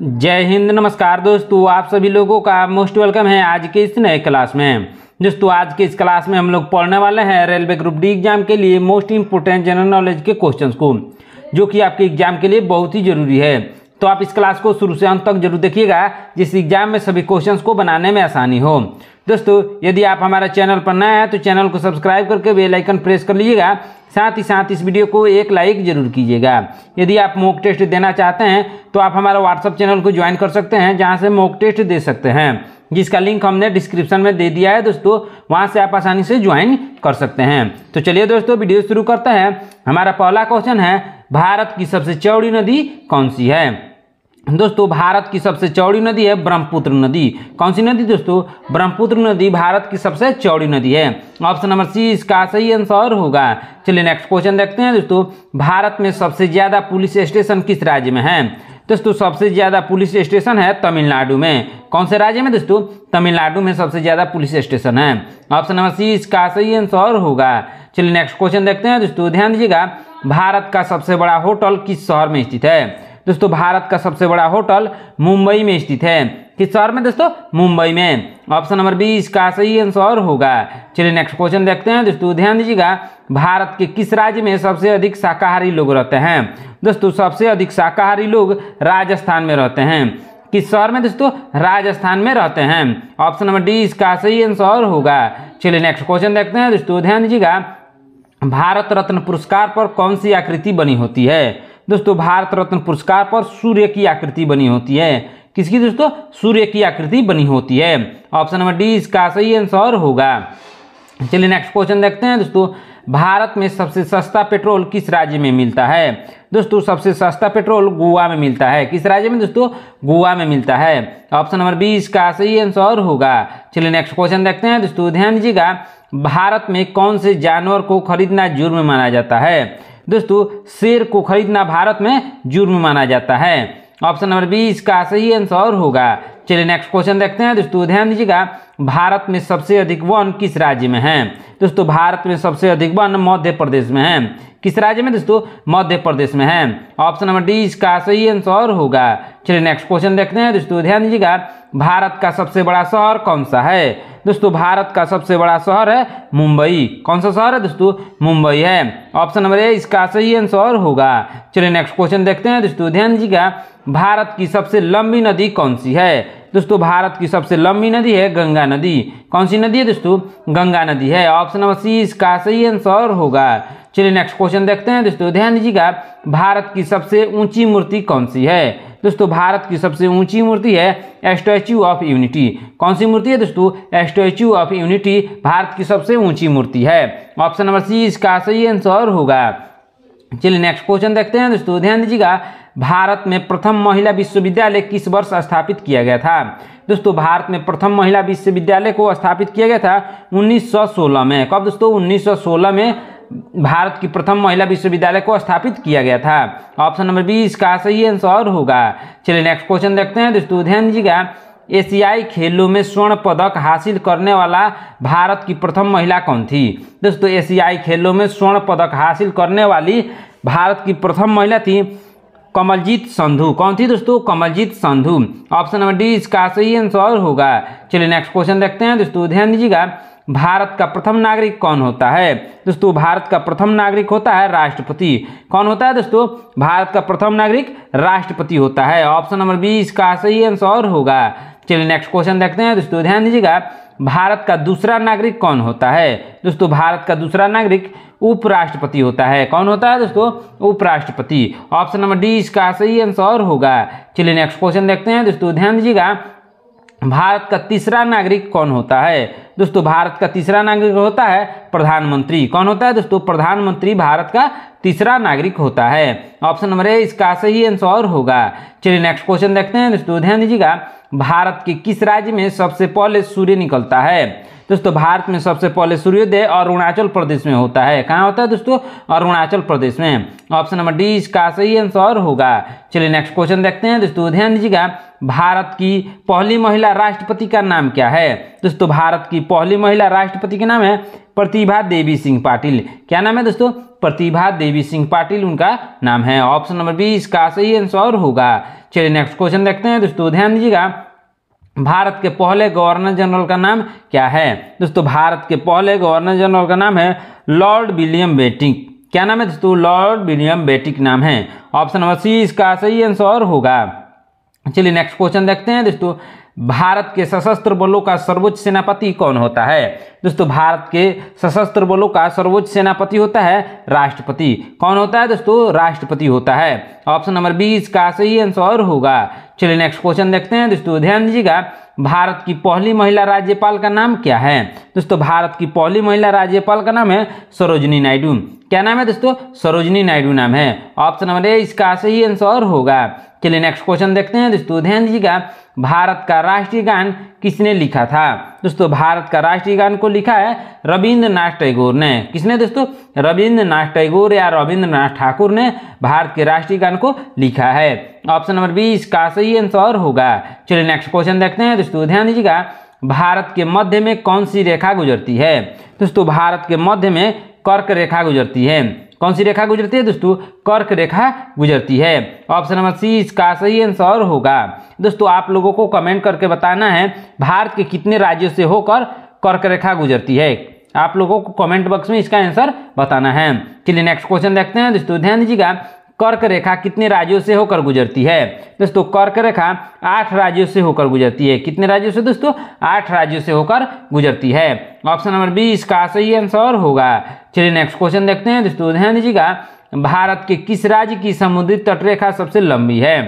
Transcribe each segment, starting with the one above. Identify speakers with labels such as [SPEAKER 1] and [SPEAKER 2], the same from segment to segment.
[SPEAKER 1] जय हिंद। नमस्कार दोस्तों, आप सभी लोगों का मोस्ट वेलकम है आज के इस नए क्लास में। दोस्तों आज के इस क्लास में हम लोग पढ़ने वाले हैं रेलवे ग्रुप डी एग्जाम के लिए मोस्ट इंपोर्टेंट जनरल नॉलेज के क्वेश्चंस को, जो कि आपके एग्जाम के लिए बहुत ही जरूरी है। तो आप इस क्लास को शुरू से अंत तक जरूर देखिएगा, जिस एग्जाम में सभी क्वेश्चंस को बनाने में आसानी हो। दोस्तों यदि आप हमारे चैनल पर नए हैं तो चैनल को सब्सक्राइब करके बेल आइकन प्रेस कर लीजिएगा। साथ ही साथ इस वीडियो को एक लाइक जरूर कीजिएगा। यदि आप मॉक टेस्ट देना चाहते हैं तो आप हमारा व्हाट्सएप चैनल को ज्वाइन कर सकते हैं, जहां से मॉक टेस्ट दे सकते हैं, जिसका लिंक हमने डिस्क्रिप्शन में दे दिया है दोस्तों। वहां से आप आसानी से ज्वाइन कर सकते हैं। तो चलिए दोस्तों वीडियो शुरू करते हैं। हमारा पहला क्वेश्चन है, भारत की सबसे चौड़ी नदी कौन सी है? दोस्तों भारत की सबसे चौड़ी नदी है ब्रह्मपुत्र नदी। कौन सी नदी दोस्तों? ब्रह्मपुत्र नदी भारत की सबसे चौड़ी नदी है। ऑप्शन नंबर सी इसका सही आंसर होगा। चलिए नेक्स्ट क्वेश्चन देखते हैं दोस्तों। भारत में सबसे ज्यादा पुलिस स्टेशन किस राज्य में है? दोस्तों सबसे ज्यादा पुलिस स्टेशन है तमिलनाडु में। कौन से राज्य में दोस्तों? तमिलनाडु में सबसे ज्यादा पुलिस स्टेशन है। ऑप्शन नंबर सी इसका सही आंसर होगा। चलिए नेक्स्ट क्वेश्चन देखते हैं दोस्तों, ध्यान दीजिएगा। भारत का सबसे बड़ा होटल किस शहर में स्थित है? दोस्तों भारत का सबसे बड़ा होटल मुंबई में स्थित है। किस शहर में दोस्तों? मुंबई में। ऑप्शन नंबर बी इसका सही आंसर होगा। चलिए नेक्स्ट क्वेश्चन देखते हैं दोस्तों, ध्यान दीजिएगा। भारत के किस राज्य में सबसे अधिक शाकाहारी लोग रहते हैं? दोस्तों सबसे अधिक शाकाहारी लोग राजस्थान में रहते हैं। किस शहर में दोस्तों? राजस्थान में रहते हैं। ऑप्शन नंबर डी इसका सही आंसर होगा। चलिए नेक्स्ट क्वेश्चन देखते हैं दोस्तों, ध्यान दीजिएगा। भारत रत्न पुरस्कार पर कौन सी आकृति बनी होती है? दोस्तों भारत रत्न पुरस्कार पर सूर्य की आकृति बनी होती है। किसकी दोस्तों? सूर्य की आकृति बनी होती है। ऑप्शन नंबर डी इसका सही आंसर होगा। चलिए नेक्स्ट क्वेश्चन देखते हैं दोस्तों। भारत में सबसे सस्ता पेट्रोल किस राज्य में मिलता है? दोस्तों सबसे सस्ता पेट्रोल गोवा में मिलता है। किस राज्य में दोस्तों? गोवा में मिलता है। ऑप्शन नंबर बी इसका सही आंसर होगा। चलिए नेक्स्ट क्वेश्चन देखते हैं दोस्तों, ध्यान दीजिएगा। भारत में कौन से जानवर को खरीदना जुर्म माना जाता है? दोस्तों शेर को खरीदना भारत में जुर्म माना जाता है। ऑप्शन नंबर बी इसका सही आंसर होगा। चलिए नेक्स्ट क्वेश्चन देखते हैं दोस्तों, ध्यान दीजिएगा। भारत में सबसे अधिक वन किस राज्य में है? दोस्तों भारत में सबसे अधिक वन मध्य प्रदेश में है। किस राज्य में दोस्तों? मध्य प्रदेश में है। ऑप्शन नंबर डी इसका सही आंसर होगा। चलिए नेक्स्ट क्वेश्चन देखते हैं दोस्तों, ध्यान दीजिएगा। भारत का सबसे बड़ा शहर कौन सा है? दोस्तों भारत का सबसे बड़ा शहर है मुंबई। कौन सा शहर है दोस्तों? मुंबई है। ऑप्शन नंबर ए इसका सही आंसर होगा। चलिए नेक्स्ट क्वेश्चन देखते हैं दोस्तों, ध्यान दीजिएगा। भारत की सबसे लंबी नदी कौन सी है? दोस्तों भारत की सबसे लंबी नदी है गंगा नदी। कौन सी नदी है दोस्तों? गंगा नदी है। ऑप्शन नंबर सी इसका सही आंसर होगा। चलिए नेक्स्ट क्वेश्चन देखते हैं दोस्तों, ध्यान दीजिएगा। भारत की सबसे ऊंची मूर्ति कौन सी है? दोस्तों भारत की सबसे ऊंची मूर्ति है स्टैच्यू ऑफ यूनिटी। कौन सी मूर्ति है दोस्तों? स्टैच्यू ऑफ यूनिटी भारत की सबसे ऊंची मूर्ति है। ऑप्शन नंबर सी इसका सही आंसर होगा। चलिए नेक्स्ट क्वेश्चन देखते हैं दोस्तों, ध्यान दीजिएगा। भारत में प्रथम महिला विश्वविद्यालय किस वर्ष स्थापित किया गया था? दोस्तों भारत में प्रथम महिला विश्वविद्यालय को स्थापित किया गया था 1916 में। कब दोस्तों? 1916 में भारत की प्रथम महिला विश्वविद्यालय को स्थापित किया गया था। ऑप्शन नंबर बी इसका सही आंसर होगा। चलिए नेक्स्ट क्वेश्चन देखते हैं दोस्तों, ध्यान दीजिएगा। एशियाई खेलों में स्वर्ण पदक हासिल करने वाला भारत की प्रथम महिला कौन थी? दोस्तों एशियाई खेलों में स्वर्ण पदक हासिल करने वाली भारत की प्रथम महिला थी कमलजीत संधू। कौन थी दोस्तों? Kamaljeet Sandhu. Option number D इसका सही आंसर होगा। चलिए नेक्स्ट क्वेश्चन देखते हैं दोस्तों, ध्यान दीजिएगा। भारत का प्रथम नागरिक कौन होता है? दोस्तों भारत का प्रथम नागरिक होता है राष्ट्रपति। कौन होता है दोस्तों? भारत का प्रथम नागरिक राष्ट्रपति होता है। ऑप्शन नंबर बी इसका सही आंसर होगा। चलिए नेक्स्ट क्वेश्चन देखते हैं दोस्तों, ध्यान दीजिएगा। भारत का दूसरा नागरिक कौन होता है? दोस्तों भारत का दूसरा नागरिक उपराष्ट्रपति होता है। कौन होता है दोस्तों? उपराष्ट्रपति। ऑप्शन नंबर डी इसका सही आंसर होगा। चलिए नेक्स्ट क्वेश्चन देखते हैं दोस्तों, ध्यान दीजिएगा। भारत का तीसरा नागरिक कौन होता है? दोस्तों भारत का तीसरा नागरिक होता है प्रधानमंत्री। कौन होता है दोस्तों? प्रधानमंत्री भारत का तीसरा नागरिक होता है। ऑप्शन नंबर ए इसका सही आंसर होगा। चलिए नेक्स्ट क्वेश्चन देखते हैं दोस्तों, ध्यान दीजिएगा। भारत के किस राज्य में सबसे पहले सूर्य निकलता है? दोस्तों भारत में सबसे पहले सूर्योदय अरुणाचल प्रदेश में होता है। कहाँ होता है दोस्तों? अरुणाचल प्रदेश में। ऑप्शन नंबर डी इसका सही आंसर होगा। चलिए नेक्स्ट क्वेश्चन देखते हैं दोस्तों, ध्यान दीजिएगा। भारत की पहली महिला राष्ट्रपति का नाम क्या है? दोस्तों भारत की पहली महिला राष्ट्रपति का नाम है प्रतिभा देवी सिंह पाटिल। क्या नाम है दोस्तों? प्रतिभा देवी सिंह पाटिल उनका नाम है। ऑप्शन नंबर बी इसका सही आंसर होगा। चलिए नेक्स्ट क्वेश्चन देखते हैं दोस्तों, ध्यान दीजिएगा। भारत के पहले गवर्नर जनरल का नाम क्या है? दोस्तों भारत के पहले गवर्नर जनरल का नाम है लॉर्ड विलियम बेंटिक। क्या नाम है दोस्तों? लॉर्ड विलियम बेंटिक नाम है। ऑप्शन नंबर सी इसका सही आंसर होगा। चलिए नेक्स्ट क्वेश्चन देखते हैं दोस्तों, भारत के सशस्त्र बलों का सर्वोच्च सेनापति कौन होता है? दोस्तों भारत के सशस्त्र बलों का सर्वोच्च सेनापति होता है राष्ट्रपति। कौन होता है दोस्तों? राष्ट्रपति होता है। ऑप्शन नंबर बी इसका सही आंसर होगा। चलिए नेक्स्ट क्वेश्चन देखते हैं दोस्तों, ध्यान दीजिएगा। भारत की पहली महिला राज्यपाल का नाम क्या है? दोस्तों भारत की पहली महिला राज्यपाल का नाम है सरोजिनी नायडू। क्या नाम है दोस्तों? सरोजिनी नायडू नाम है। ऑप्शन नंबर ए इसका सही आंसर होगा। चलिए नेक्स्ट क्वेश्चन देखते हैं दोस्तों, ध्यान दीजिएगा। भारत का राष्ट्रीय गान किसने लिखा था? दोस्तों भारत का राष्ट्रीय गान को लिखा है रविंद्रनाथ टैगोर ने। किसने दोस्तों? रविंद्रनाथ टैगोर या रविंद्रनाथ ठाकुर ने भारत के राष्ट्रीय गान को लिखा है। ऑप्शन नंबर बी इसका सही आंसर होगा। चलिए नेक्स्ट क्वेश्चन देखते हैं दोस्तों, ध्यान दीजिएगा। भारत के मध्य में कौन सी रेखा गुजरती है? दोस्तों भारत के मध्य में कर्क रेखा गुजरती है। कौन सी रेखा गुजरती है दोस्तों? कर्क रेखा गुजरती है। ऑप्शन नंबर सी इसका सही आंसर होगा। दोस्तों आप लोगों को कमेंट करके बताना है भारत के कितने राज्यों से होकर कर्क रेखा गुजरती है। आप लोगों को कमेंट बॉक्स में इसका आंसर बताना है। चलिए नेक्स्ट क्वेश्चन देखते हैं दोस्तों, ध्यान दीजिएगा। कर्क रेखा कितने राज्यों से होकर गुजरती है? दोस्तों कर्क रेखा 8 राज्यों से होकर गुजरती है। कितने राज्यों से दोस्तों? 8 राज्यों से होकर गुजरती है। ऑप्शन नंबर बी इसका सही आंसर होगा। चलिए नेक्स्ट क्वेश्चन देखते हैं दोस्तों, ध्यान दीजिएगा। भारत के किस राज्य की समुद्री तटरेखा सबसे लंबी है?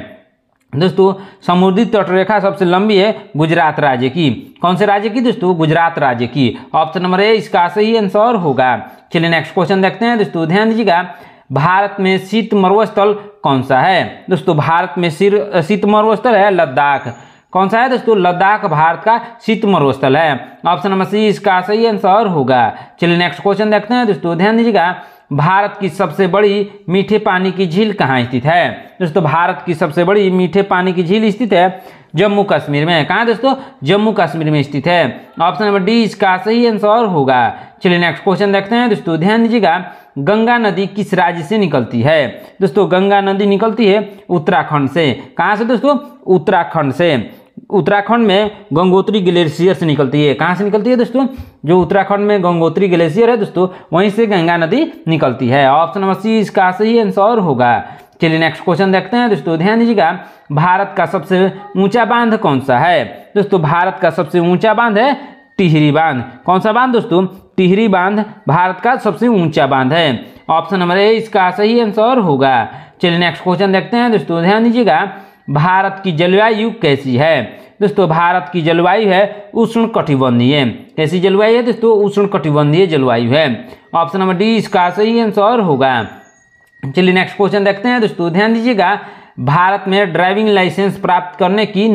[SPEAKER 1] दोस्तों समुद्री तटरेखा सबसे लंबी है गुजरात राज्य की। कौन से राज्य की दोस्तों? गुजरात राज्य की। ऑप्शन नंबर ए इसका सही आंसर होगा। चलिए नेक्स्ट क्वेश्चन देखते हैं दोस्तों, ध्यान दीजिएगा। भारत में शीत मरुस्थल कौन सा है? दोस्तों भारत में शीत मरुस्थल है लद्दाख। कौन सा है दोस्तों? लद्दाख भारत का शीत मरुस्थल है। ऑप्शन नंबर सी इसका सही आंसर होगा। चलिए नेक्स्ट क्वेश्चन देखते हैं दोस्तों, ध्यान दीजिएगा। भारत की सबसे बड़ी मीठे पानी की झील कहाँ स्थित है? दोस्तों भारत की सबसे बड़ी मीठे पानी की झील स्थित है जम्मू कश्मीर में। कहाँ दोस्तों? जम्मू कश्मीर में स्थित है। ऑप्शन नंबर डी इसका सही आंसर होगा। चलिए नेक्स्ट क्वेश्चन देखते हैं दोस्तों, ध्यान दीजिएगा। गंगा नदी किस राज्य से निकलती है? दोस्तों गंगा नदी निकलती है उत्तराखंड से। कहाँ से दोस्तों? उत्तराखंड से। उत्तराखंड में गंगोत्री ग्लेशियर से निकलती है। कहाँ से निकलती है दोस्तों? जो उत्तराखंड में गंगोत्री ग्लेशियर है दोस्तों वहीं से गंगा नदी निकलती है। ऑप्शन नंबर सी इसका सही आंसर होगा। चलिए नेक्स्ट क्वेश्चन देखते हैं दोस्तों, ध्यान दीजिएगा। भारत का सबसे ऊंचा बांध कौन सा है? दोस्तों भारत का सबसे ऊंचा बांध है टिहरी बांध। कौन सा बांध दोस्तों? टिहरी बांध भारत का सबसे ऊंचा बांध है। ऑप्शन नंबर ए इसका सही आंसर होगा। चलिए नेक्स्ट क्वेश्चन देखते हैं दोस्तों, ध्यान दीजिएगा। भारत की जलवायु कैसी है? दोस्तों भारत की जलवायु है उष्ण कटिबंधीय। कैसी जलवायु है दोस्तों? उष्ण कटिबंधीय जलवायु है। ऑप्शन नंबर डी इसका सही आंसर होगा। चलिए नेक्स्ट क्वेश्चन देखते हैं दोस्तों, ध्यान दीजिएगा। भारत में ड्राइविंग लाइसेंस प्राप्त करने की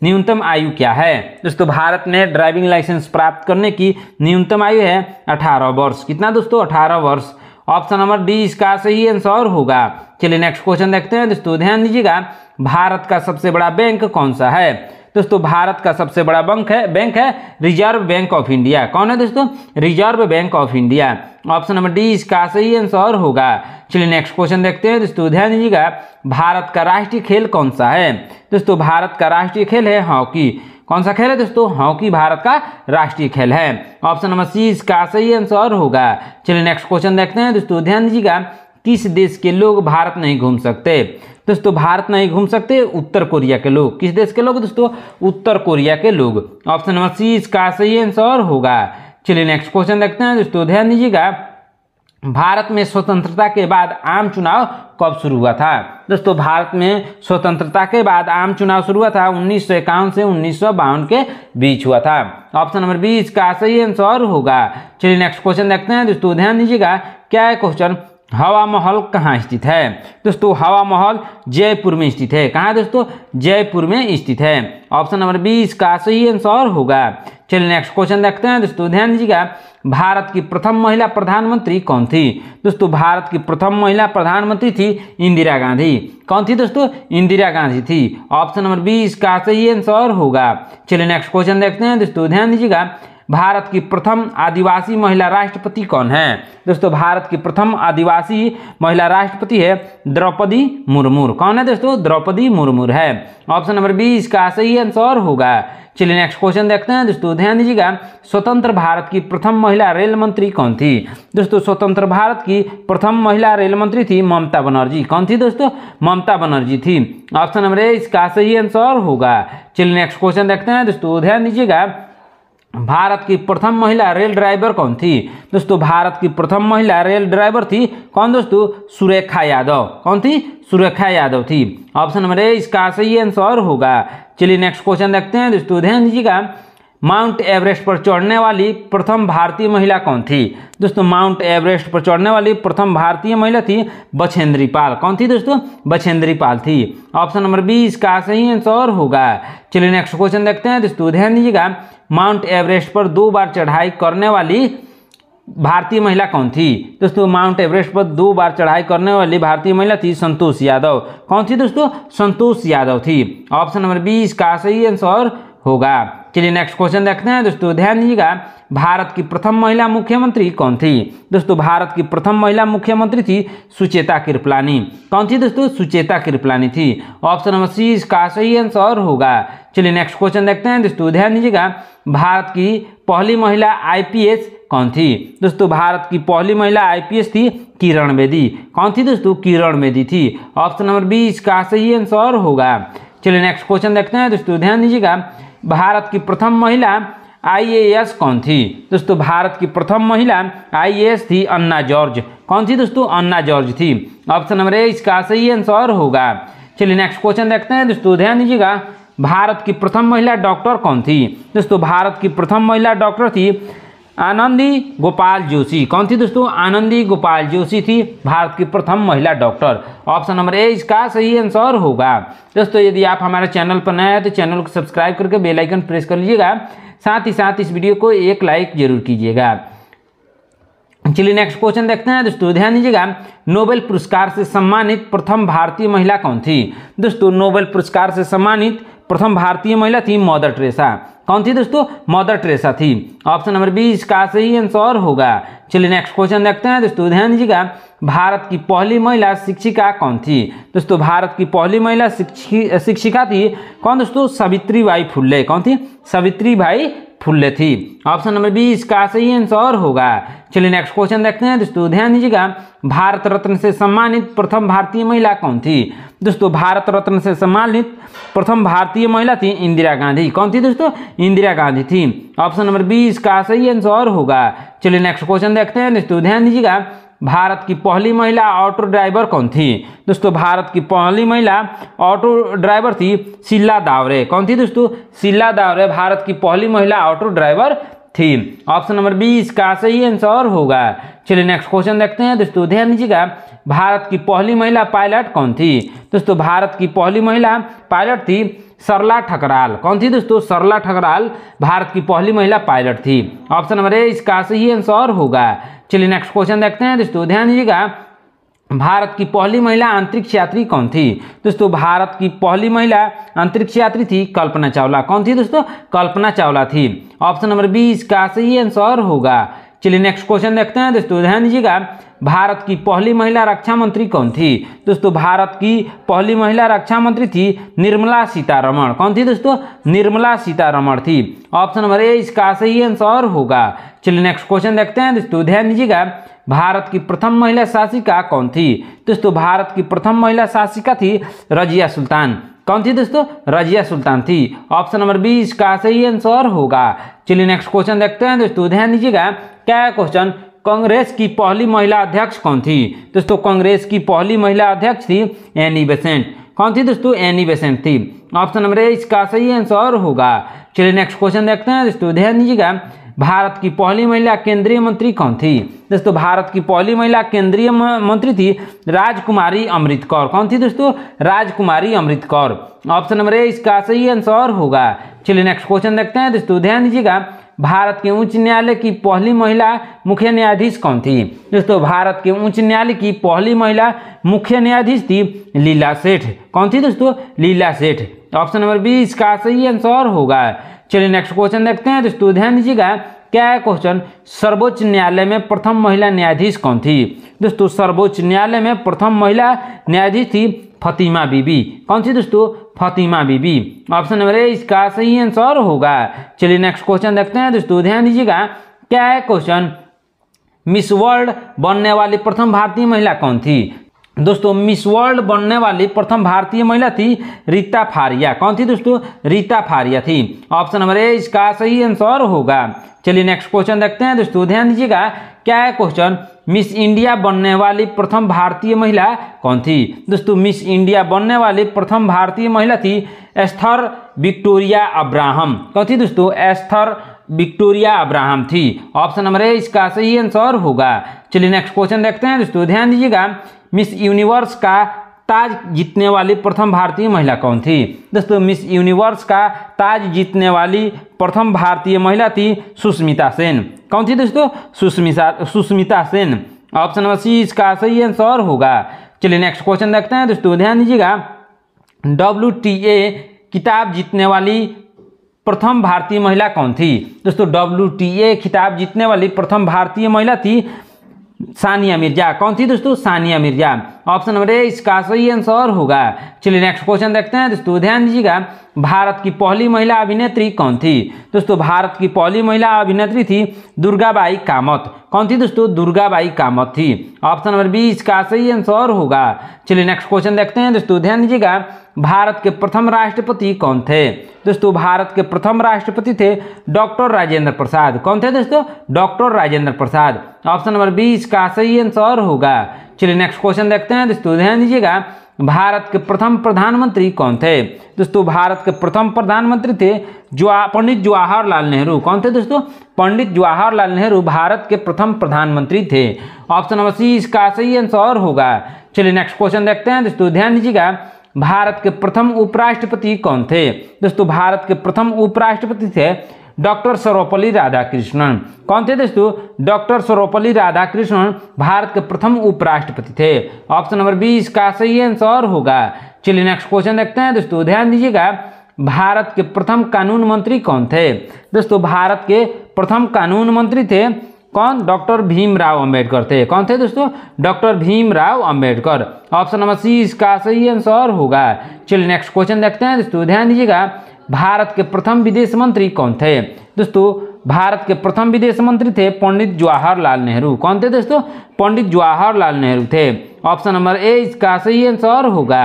[SPEAKER 1] न्यूनतम आयु क्या है? दोस्तों भारत में ड्राइविंग लाइसेंस प्राप्त करने की न्यूनतम आयु है 18 वर्ष। कितना दोस्तों? 18 वर्ष। ऑप्शन नंबर डी इसका सही आंसर होगा। चलिए नेक्स्ट क्वेश्चन देखते हैं दोस्तों, ध्यान दीजिएगा। भारत का सबसे बड़ा बैंक कौन सा है? दोस्तों भारत का सबसे बड़ा बैंक है रिजर्व बैंक ऑफ इंडिया। कौन है दोस्तों? Reserve bank of India. Option number D इसका सही आंसर होगा। चलिए नेक्स्ट क्वेश्चन देखते हैं दोस्तों, ध्यान दीजिएगा। भारत का राष्ट्रीय खेल कौन सा है? दोस्तों भारत का राष्ट्रीय खेल है हॉकी। कौन सा खेल है दोस्तों? हॉकी भारत का राष्ट्रीय खेल है। ऑप्शन नंबर सी इसका सही आंसर होगा। चलिए नेक्स्ट क्वेश्चन देखते हैं दोस्तों, ध्यान दीजिएगा। किस देश के लोग भारत नहीं घूम सकते? दोस्तों भारत नहीं घूम सकते उत्तर कोरिया के लोग। किस देश के लोग दोस्तों? उत्तर कोरिया के लोग। ऑप्शन नंबर सी इसका सही आंसर होगा। चलिए नेक्स्ट क्वेश्चन देखते हैं दोस्तों, ध्यान दीजिएगा। भारत में स्वतंत्रता के बाद आम चुनाव कब शुरू हुआ था? दोस्तों भारत में स्वतंत्रता के बाद आम चुनाव शुरू हुआ था 1951 से 1952 के बीच हुआ था। ऑप्शन नंबर बी इसका सही आंसर होगा। चलिए नेक्स्ट क्वेश्चन देखते हैं दोस्तों, ध्यान दीजिएगा। क्या है क्वेश्चन? हवा महल कहाँ स्थित है? दोस्तों हवा महल जयपुर में स्थित है। कहाँ दोस्तों? जयपुर में स्थित है। ऑप्शन नंबर बी इसका सही आंसर होगा। चलिए नेक्स्ट क्वेश्चन देखते हैं दोस्तों, ध्यान दीजिएगा। भारत की प्रथम महिला प्रधानमंत्री कौन थी? दोस्तों भारत की प्रथम महिला प्रधानमंत्री थी इंदिरा गांधी। कौन थी दोस्तों? इंदिरा गांधी थी। ऑप्शन नंबर बी इसका सही आंसर होगा। चलिए नेक्स्ट क्वेश्चन देखते हैं दोस्तों, ध्यान दीजिएगा। भारत की प्रथम आदिवासी महिला राष्ट्रपति कौन है? दोस्तों भारत की प्रथम आदिवासी महिला राष्ट्रपति है द्रौपदी मुर्मू। कौन है दोस्तों? द्रौपदी मुर्मू है। ऑप्शन नंबर बी इसका सही आंसर होगा। चलिए नेक्स्ट क्वेश्चन देखते हैं दोस्तों, ध्यान दीजिएगा। स्वतंत्र भारत की प्रथम महिला रेल मंत्री कौन थी? दोस्तों स्वतंत्र भारत की प्रथम महिला रेल मंत्री थी ममता बनर्जी। कौन थी दोस्तों? ममता बनर्जी थी। ऑप्शन नंबर ए इसका सही आंसर होगा। चलिए नेक्स्ट क्वेश्चन देखते हैं दोस्तों, ध्यान दीजिएगा। भारत की प्रथम महिला रेल ड्राइवर कौन थी? दोस्तों भारत की प्रथम महिला रेल ड्राइवर थी कौन दोस्तों? सुरेखा यादव। कौन थी? सुरेखा यादव थी। ऑप्शन नंबर ए इसका सही आंसर होगा। चलिए नेक्स्ट क्वेश्चन देखते हैं दोस्तों, ध्यान दीजिएगा। माउंट एवरेस्ट पर चढ़ने वाली प्रथम भारतीय महिला कौन थी? दोस्तों माउंट एवरेस्ट पर चढ़ने वाली प्रथम भारतीय महिला थी बछेंद्री पाल। कौन थी दोस्तों? बछेंद्री पाल थी। ऑप्शन नंबर बी इसका सही आंसर होगा। चलिए नेक्स्ट क्वेश्चन देखते हैं दोस्तों, ध्यान दीजिएगा। माउंट एवरेस्ट पर 2 बार चढ़ाई करने वाली भारतीय महिला कौन थी? दोस्तों माउंट एवरेस्ट पर 2 बार चढ़ाई करने वाली भारतीय महिला थी संतोष यादव। कौन थी दोस्तों? संतोष यादव थी। ऑप्शन नंबर बी इसका सही आंसर होगा। चलिए नेक्स्ट क्वेश्चन देखते हैं दोस्तों, ध्यान दीजिएगा। भारत की प्रथम महिला मुख्यमंत्री कौन थी? दोस्तों भारत की प्रथम महिला मुख्यमंत्री थी सुचेता कृपलानी। कौन थी दोस्तों? सुचेता कृपलानी थी। ऑप्शन नंबर सी इसका सही आंसर होगा। चलिए नेक्स्ट क्वेश्चन देखते हैं दोस्तों, ध्यान दीजिएगा। भारत की पहली महिला आईपीएस कौन थी? दोस्तों भारत की पहली महिला आईपीएस थी किरण बेदी। कौन थी दोस्तों? किरण बेदी थी। ऑप्शन नंबर बी इसका सही आंसर होगा। चलिए नेक्स्ट क्वेश्चन देखते हैं दोस्तों, ध्यान दीजिएगा। भारत की प्रथम महिला आईएएस कौन थी? दोस्तों भारत की प्रथम महिला आईएएस थी अन्ना जॉर्ज। कौन थी दोस्तों? अन्ना जॉर्ज थी। ऑप्शन नंबर ए इसका सही आंसर होगा। चलिए नेक्स्ट क्वेश्चन देखते हैं दोस्तों, ध्यान दीजिएगा। भारत की प्रथम महिला डॉक्टर कौन थी? दोस्तों भारत की प्रथम महिला डॉक्टर थी आनंदी गोपाल जोशी। कौन थी दोस्तों? आनंदी गोपाल जोशी थी भारत की प्रथम महिला डॉक्टर। ऑप्शन नंबर ए इसका सही आंसर होगा। दोस्तों यदि आप हमारे चैनल पर नए हैं तो चैनल को सब्सक्राइब करके बेल आइकन प्रेस कर लीजिएगा। साथ ही साथ इस वीडियो को एक लाइक जरूर कीजिएगा। चलिए नेक्स्ट क्वेश्चन देखते हैं दोस्तों, ध्यान दीजिएगा। नोबेल पुरस्कार से सम्मानित प्रथम भारतीय महिला कौन थी? दोस्तों नोबेल पुरस्कार से सम्मानित प्रथम भारतीय महिला थी मदर टेरेसा। कौन थी दोस्तों? मदर टेरेसा थी। ऑप्शन नंबर बी इसका सही आंसर होगा। चलिए नेक्स्ट क्वेश्चन देखते हैं दोस्तों, ध्यान दीजिएगा। भारत की पहली महिला शिक्षिका कौन थी? दोस्तों भारत की पहली महिला शिक्षिका थी कौन दोस्तों? सावित्रीबाई फुल्ले। कौन थी? सावित्रीबाई फुल्ले थी। ऑप्शन नंबर बी इसका सही आंसर होगा। चलिए नेक्स्ट क्वेश्चन देखते हैं दोस्तों, ध्यान दीजिएगा। भारत रत्न से सम्मानित प्रथम भारतीय महिला कौन थी? दोस्तों भारत रत्न से सम्मानित प्रथम भारतीय महिला थी इंदिरा गांधी। कौन थी दोस्तों? इंदिरा गांधी थी। ऑप्शन नंबर बी इसका सही आंसर होगा। चलिए नेक्स्ट क्वेश्चन देखते हैं दोस्तों, ध्यान दीजिएगा। भारत की पहली महिला ऑटो ड्राइवर कौन थी? दोस्तों भारत की पहली महिला ऑटो ड्राइवर थी शीला दावरे। कौन थी दोस्तों? शीला दावरे भारत की पहली महिला ऑटो ड्राइवर थी। ऑप्शन नंबर बी इसका सही आंसर होगा। चलिए नेक्स्ट क्वेश्चन देखते हैं दोस्तों, ध्यान दीजिएगा। भारत की पहली महिला पायलट कौन थी? दोस्तों भारत की पहली महिला पायलट थी सरला ठकराल। कौन थी दोस्तों? सरला ठकराल भारत की पहली महिला पायलट थी। ऑप्शन नंबर ए इसका सही आंसर होगा। चलिए नेक्स्ट क्वेश्चन देखते हैं दोस्तों, ध्यान दीजिएगा। भारत की पहली महिला अंतरिक्ष यात्री कौन थी? दोस्तों भारत की पहली महिला अंतरिक्ष यात्री थी कल्पना चावला। कौन थी दोस्तों? कल्पना चावला थी। ऑप्शन नंबर बी इसका सही आंसर होगा। चलिए नेक्स्ट क्वेश्चन देखते हैं दोस्तों, ध्यान दीजिएगा। भारत की पहली महिला रक्षा मंत्री कौन थी? दोस्तों भारत की पहली महिला रक्षा मंत्री थी निर्मला सीतारमण। कौन थी दोस्तों? निर्मला सीतारमण थी। ऑप्शन नंबर ए इसका सही आंसर होगा। चलिए नेक्स्ट क्वेश्चन देखते हैं दोस्तों, ध्यान दीजिएगा। भारत की प्रथम महिला शासिका कौन थी? दोस्तों भारत की प्रथम महिला शासिका थी रजिया सुल्तान। कौन थी दोस्तों? रजिया सुल्तान थी। ऑप्शन नंबर बी इसका सही आंसर होगा। चलिए नेक्स्ट क्वेश्चन देखते हैं दोस्तों, ध्यान दीजिएगा। क्या क्वेश्चन? कांग्रेस की पहली महिला अध्यक्ष कौन थी? दोस्तों कांग्रेस की पहली महिला अध्यक्ष थी एनी बेसेंट। कौन थी दोस्तों? एनी बेसेंट थी। ऑप्शन नंबर ए इसका सही आंसर होगा। चलिए नेक्स्ट क्वेश्चन देखते हैं दोस्तों, ध्यान दीजिएगा। भारत की पहली महिला केंद्रीय मंत्री कौन थी? दोस्तों भारत की पहली महिला केंद्रीय मंत्री थी राजकुमारी अमृत कौर। कौन थी दोस्तों? राजकुमारी Amrit Kaur. Option number A इसका सही आंसर होगा। चलिए नेक्स्ट क्वेश्चन देखते हैं दोस्तों, ध्यान दीजिएगा। भारत के उच्च न्यायालय की पहली महिला मुख्य न्यायाधीश कौन थी? दोस्तों भारत के उच्च न्यायालय की पहली महिला मुख्य न्यायाधीश थी लीला सेठ। कौन थी दोस्तों? लीला सेठ। ऑप्शन नंबर बी इसका सही आंसर होगा। चलिए नेक्स्ट क्वेश्चन देखते हैं दोस्तों, ध्यान दीजिएगा। क्या है क्वेश्चन, सर्वोच्च न्यायालय में प्रथम महिला न्यायाधीश कौन थी। दोस्तों सर्वोच्च न्यायालय में प्रथम महिला न्यायाधीश थी फातिमा बीबी। कौन सी दोस्तों, फातिमा बीबी। ऑप्शन नंबर ए इसका सही आंसर होगा। चलिए नेक्स्ट क्वेश्चन देखते हैं दोस्तों, ध्यान दीजिएगा। क्या है क्वेश्चन, मिस वर्ल्ड बनने वाली प्रथम भारतीय महिला कौन थी। दोस्तों मिस वर्ल्ड बनने वाली प्रथम भारतीय महिला थी रीता फारिया। कौन थी दोस्तों, रीता फारिया थी। ऑप्शन नंबर ए इसका सही आंसर होगा। चलिए नेक्स्ट क्वेश्चन देखते हैं दोस्तों, ध्यान दीजिएगा। क्या है क्वेश्चन, मिस इंडिया बनने वाली प्रथम भारतीय महिला कौन थी। दोस्तों मिस इंडिया बनने वाली प्रथम भारतीय महिला थी एस्थर विक्टोरिया अब्राहम। कौन थी दोस्तों, एस्थर विक्टोरिया अब्राहम थी। ऑप्शन नंबर ए इसका सही आंसर होगा। चलिए नेक्स्ट क्वेश्चन देखते हैं दोस्तों, ध्यान दीजिएगा। मिस यूनिवर्स का ताज जीतने वाली प्रथम भारतीय महिला कौन थी। दोस्तों मिस यूनिवर्स का ताज जीतने वाली प्रथम भारतीय महिला थी सुष्मिता सेन। कौन थी दोस्तों, Sushmita Sen. Option number C इसका सही आंसर होगा। चलिए नेक्स्ट क्वेश्चन देखते हैं दोस्तों, ध्यान दीजिएगा। WTA किताब जीतने वाली प्रथम भारतीय महिला कौन थी। दोस्तों WTA खिताब जीतने वाली प्रथम भारतीय महिला थी सानिया मिर्जा। कौन थी दोस्तों, Sania Mirza. Option number A इसका सही आंसर होगा। चलिए नेक्स्ट क्वेश्चन देखते हैं दोस्तों, ध्यान दीजिएगा। भारत की पहली महिला अभिनेत्री कौन थी। दोस्तों भारत की पहली महिला अभिनेत्री थी दुर्गाबाई कामत। कौन थी दोस्तों, दुर्गाबाई कामत थी। ऑप्शन नंबर बी इसका सही आंसर होगा। चलिए नेक्स्ट क्वेश्चन देखते हैं दोस्तों, ध्यान दीजिएगा। भारत के प्रथम राष्ट्रपति कौन थे। दोस्तों भारत के प्रथम राष्ट्रपति थे डॉक्टर राजेंद्र प्रसाद। कौन थे दोस्तों, doctor Rajendra Prasad. Option number B इसका सही आंसर होगा। चलिए नेक्स्ट क्वेश्चन देखते हैं दोस्तों, ध्यान दीजिएगा। भारत के प्रथम प्रधानमंत्री कौन थे। दोस्तों भारत के प्रथम प्रधानमंत्री थे पंडित जवाहरलाल नेहरू। कौन थे दोस्तों, पंडित जवाहरलाल नेहरू भारत के प्रथम प्रधानमंत्री थे। ऑप्शन नंबर सी इसका सही आंसर होगा। चलिए नेक्स्ट क्वेश्चन देखते हैं दोस्तों, ध्यान दीजिएगा। भारत के प्रथम उपराष्ट्रपति कौन थे। दोस्तों भारत के प्रथम उपराष्ट्रपति थे डॉक्टर सर्वपल्ली राधाकृष्णन। कौन थे दोस्तों, डॉक्टर सर्वपल्ली राधाकृष्णन भारत के प्रथम उपराष्ट्रपति थे। ऑप्शन नंबर बी इसका सही आंसर होगा। चलिए नेक्स्ट क्वेश्चन देखते हैं दोस्तों, ध्यान दीजिएगा। भारत के प्रथम कानून मंत्री कौन थे। दोस्तों भारत के प्रथम कानून मंत्री थे कौन, डॉक्टर भीमराव अंबेडकर थे। कौन थे दोस्तों, doctor Bhimrao Ambedkar. Option number C इसका सही आंसर होगा। चलिए नेक्स्ट क्वेश्चन देखते हैं दोस्तों, ध्यान दीजिएगा। भारत के प्रथम विदेश मंत्री कौन थे। दोस्तों भारत के प्रथम विदेश मंत्री थे पंडित जवाहरलाल नेहरू। कौन थे दोस्तों, पंडित जवाहरलाल नेहरू थे। ऑप्शन नंबर ए इसका सही आंसर होगा।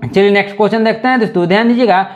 [SPEAKER 1] चलिए नेक्स्ट क्वेश्चन देखते हैं दोस्तों, ध्यान दीजिएगा।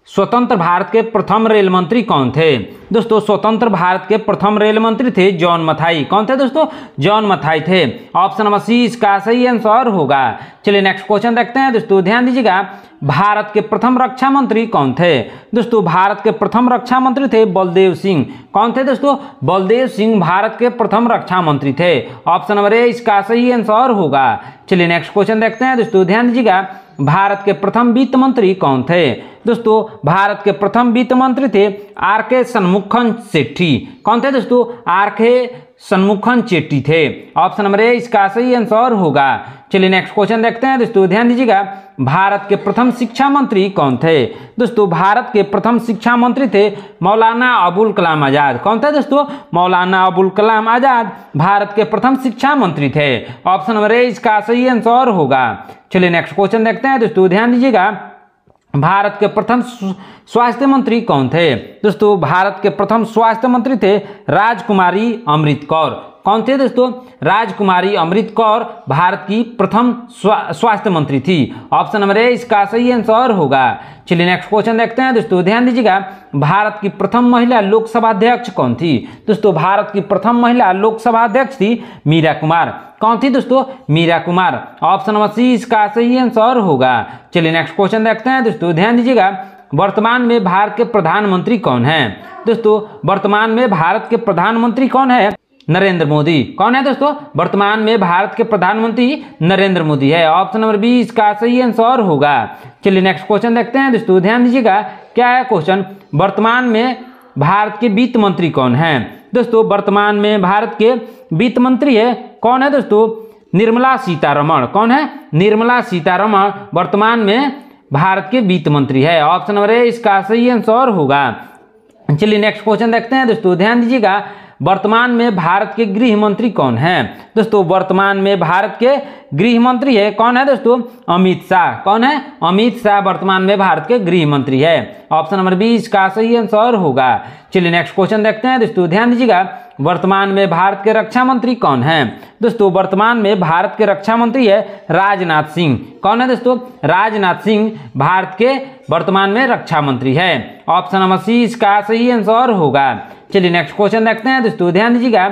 [SPEAKER 1] स्वतंत्र भारत के प्रथम रेल मंत्री कौन थे। दोस्तों स्वतंत्र भारत के प्रथम रेल मंत्री थे जॉन मथाई। कौन थे दोस्तों, जॉन मथाई थे। ऑप्शन नंबर सी इसका सही आंसर होगा। चलिए नेक्स्ट क्वेश्चन देखते हैं दोस्तों, ध्यान दीजिएगा। भारत के प्रथम रक्षा मंत्री कौन थे। दोस्तों भारत के प्रथम रक्षा मंत्री थे बलदेव सिंह। कौन थे दोस्तों, बलदेव सिंह भारत के प्रथम रक्षा मंत्री थे। ऑप्शन नंबर ए इसका सही आंसर होगा। चलिए नेक्स्ट क्वेश्चन देखते हैं दोस्तों, ध्यान दीजिएगा। भारत के प्रथम वित्त मंत्री कौन थे। दोस्तों भारत के प्रथम वित्त मंत्री थे RK शनमुखन शेट्टी। कौन थे दोस्तों, RK शनमुखन शेट्टी थे। ऑप्शन नंबर ए इसका सही आंसर होगा। चलिए नेक्स्ट क्वेश्चन देखते हैं दोस्तों, ध्यान दीजिएगा। भारत के प्रथम शिक्षा मंत्री कौन थे। दोस्तों भारत के प्रथम शिक्षा मंत्री थे मौलाना अबुल कलाम आजाद। कौन थे दोस्तों, मौलाना अबुल कलाम आजाद भारत के प्रथम शिक्षा मंत्री थे। ऑप्शन नंबर ए इसका सही आंसर होगा। चलिए नेक्स्ट क्वेश्चन देखते हैं दोस्तों, ध्यान दीजिएगा। भारत के प्रथम स्वास्थ्य मंत्री कौन थे। दोस्तों भारत के प्रथम स्वास्थ्य मंत्री थे राजकुमारी अमृत कौर। कौन थे दोस्तों, राजकुमारी अमृत कौर भारत की प्रथम स्वास्थ्य मंत्री थी। ऑप्शन नंबर ए इसका सही आंसर होगा। चलिए नेक्स्ट क्वेश्चन देखते हैं दोस्तों, ध्यान दीजिएगा। भारत की प्रथम महिला लोकसभा अध्यक्ष कौन थी। दोस्तों भारत की प्रथम महिला लोकसभा अध्यक्ष थी मीरा कुमार। कौन थी दोस्तों, Meera Kumar. Option number C इसका सही आंसर होगा। चलिए नेक्स्ट क्वेश्चन देखते हैं दोस्तों, ध्यान दीजिएगा। वर्तमान में भारत के प्रधानमंत्री कौन है। दोस्तों वर्तमान में भारत के प्रधानमंत्री कौन है, नरेंद्र मोदी। कौन है दोस्तों, वर्तमान में भारत के प्रधानमंत्री नरेंद्र मोदी है। ऑप्शन नंबर बी इसका सही आंसर होगा। चलिए नेक्स्ट क्वेश्चन देखते हैं दोस्तों, ध्यान दीजिएगा। क्या है क्वेश्चन, वर्तमान में भारत के वित्त मंत्री कौन है। दोस्तों वर्तमान में भारत के वित्त मंत्री है कौन है दोस्तों, निर्मला सीतारमण। कौन है, निर्मला सीतारमण वर्तमान में भारत के वित्त मंत्री है। ऑप्शन नंबर ए इसका सही आंसर होगा। चलिए नेक्स्ट क्वेश्चन देखते हैं दोस्तों, ध्यान दीजिएगा। वर्तमान में भारत के गृह मंत्री कौन है? दोस्तों वर्तमान में भारत के गृह मंत्री है, कौन है दोस्तों? अमित शाह। कौन है? अमित शाह वर्तमान में भारत के गृह मंत्री है। ऑप्शन नंबर 20 का सही आंसर होगा। चलिए नेक्स्ट क्वेश्चन देखते हैं दोस्तों, ध्यान दीजिएगा। वर्तमान में भारत के रक्षा मंत्री कौन है? दोस्तों वर्तमान में भारत के रक्षा मंत्री है राजनाथ सिंह। कौन है दोस्तों? राजनाथ सिंह भारत के वर्तमान में रक्षा मंत्री है। ऑप्शन नंबर सी इसका सही आंसर होगा। चलिए नेक्स्ट क्वेश्चन देखते हैं दोस्तों, ध्यान दीजिएगा।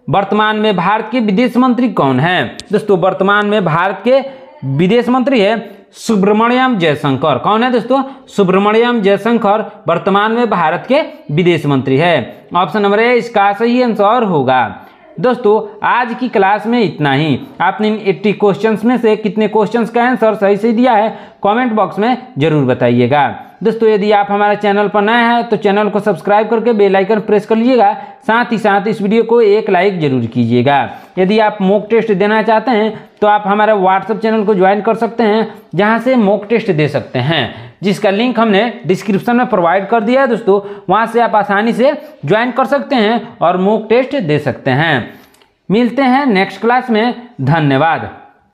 [SPEAKER 1] वर्तमान में भारत के विदेश मंत्री कौन है? दोस्तों वर्तमान में भारत के विदेश मंत्री है सुब्रमण्यम जयशंकर। कौन है दोस्तों? सुब्रमण्यम जयशंकर वर्तमान में भारत के विदेश मंत्री है। ऑप्शन नंबर ए इसका सही आंसर होगा। दोस्तों आज की क्लास में इतना ही। आपने 80 क्वेश्चंस में से कितने क्वेश्चंस का आंसर सही से दिया है कमेंट बॉक्स में जरूर बताइएगा। दोस्तों यदि आप हमारे चैनल पर नए हैं तो चैनल को सब्सक्राइब करके बेल आइकन प्रेस कर लीजिएगा। साथ ही साथ इस वीडियो को एक लाइक जरूर कीजिएगा। यदि आप मॉक टेस्ट देना चाहते हैं तो आप हमारे व्हाट्सएप चैनल को ज्वाइन कर सकते हैं, जहां से मॉक टेस्ट दे सकते हैं, जिसका लिंक हमने डिस्क्रिप्शन में प्रोवाइड कर दिया है दोस्तों। वहां से आप आसानी से ज्वाइन कर सकते हैं और मॉक टेस्ट दे सकते हैं। मिलते हैं नेक्स्ट क्लास में। धन्यवाद।